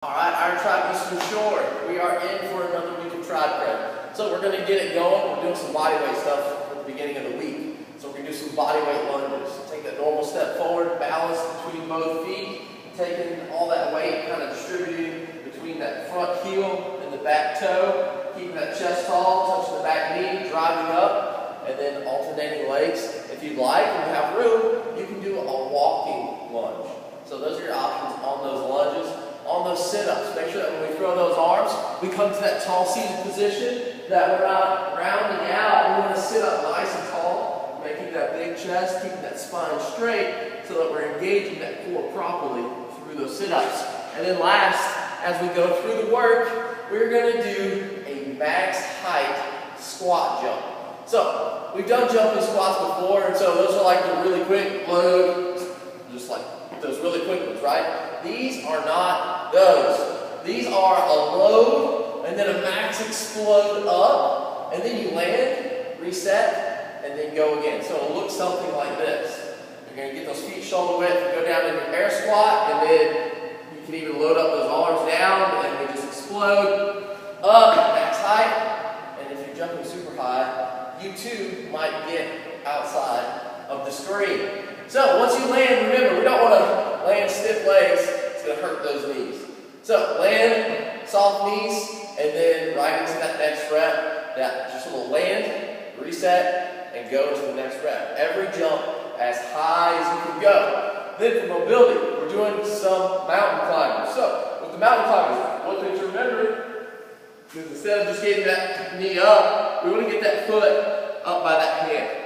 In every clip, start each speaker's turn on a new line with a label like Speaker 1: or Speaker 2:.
Speaker 1: Alright, our tribe is for sure. We are in for another week of tribe prep. So we're going to get it going. We're doing some body weight stuff at the beginning of the week. So we're going to do some body weight lunges. Take that normal step forward, balance between both feet, taking all that weight, kind of distributing between that front heel and the back toe, keeping that chest tall, touching the back knee, driving up, and then alternating legs. If you'd like, and you have room, you can do a walking lunge. So those are your options on those lunges. On those sit-ups, make sure that when we throw those arms, we come to that tall seated position, that we're not rounding out. We want to sit up nice and tall, making that big chest, keeping that spine straight, so that we're engaging that core properly through those sit-ups. And then last, as we go through the work, we're going to do a max height squat jump. So, we've done jumping squats before, and so those are like the really quick load, just like those really quick ones, right? These are not those. These are a load and then a max explode up, and then you land, reset, and then go again. So it'll look something like this. You're going to get those feet shoulder width, go down in your air squat, and then you can even load up those arms down, and they just explode up, max height. And if you're jumping super high, you too might get outside of the screen. So once you land, remember, we don't want to land stiff legs. It's going to hurt those knees. So land, soft knees, and then right into that next rep. That just a little land, reset, and go into the next rep. Every jump as high as you can go. Then for mobility, we're doing some mountain climbing. So with the mountain climbing, one thing to remember is instead of just getting that knee up, we want to get that foot up by that hand.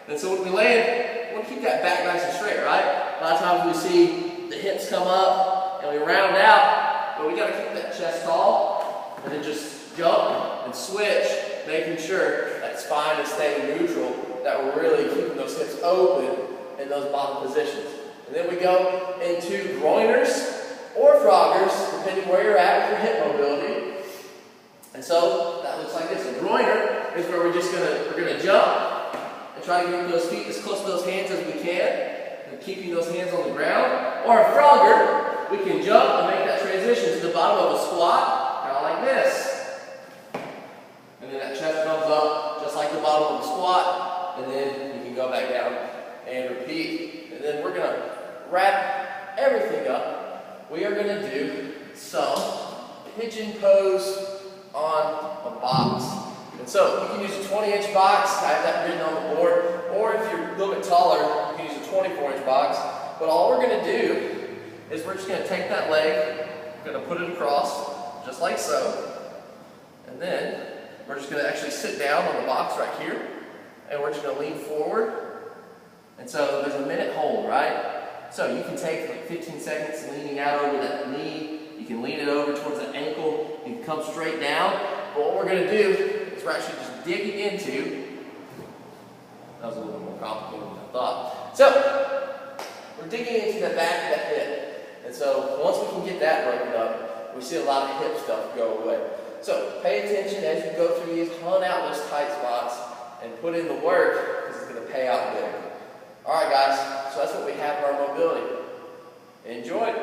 Speaker 1: And so when we land, we want to keep that back nice and straight, right? A lot of times we see the hips come up and we round out, but we got to keep that chest tall and then just jump and switch, making sure that spine is staying neutral, that we're really keeping those hips open in those bottom positions. And then we go into groiners or froggers, depending where you're at with your hip mobility. And so that looks like this. A groiner is where we're gonna jump and try to get those feet as close to those hands as we can, and keeping those hands on the ground. Or a frogger, we can jump and make that transition to the bottom of a squat, kind of like this. And then that chest comes up just like the bottom of the squat, and then you can go back down and repeat. And then we're going to wrap everything up. We are going to do some pigeon pose on a box. And so you can use a 20-inch box. I have that written on the board. Or if you're a little bit taller, you can use a 24-inch box. But all we're going to do is we're just going to take that leg, we're going to put it across, just like so. And then we're just going to actually sit down on the box right here. And we're just going to lean forward. And so there's a minute hold, right? So you can take like 15 seconds leaning out over that knee. You can lean it over towards the ankle. You can come straight down. But what we're going to do is we're actually just digging into, that was a little bit more complicated than I thought. So, we're digging into the back of the hip. And so, once we can get that broken up, we see a lot of hip stuff go away. So, pay attention as you go through these, hunt out those tight spots, and put in the work, because it's going to pay out big. Alright guys, so that's what we have for our mobility. Enjoy!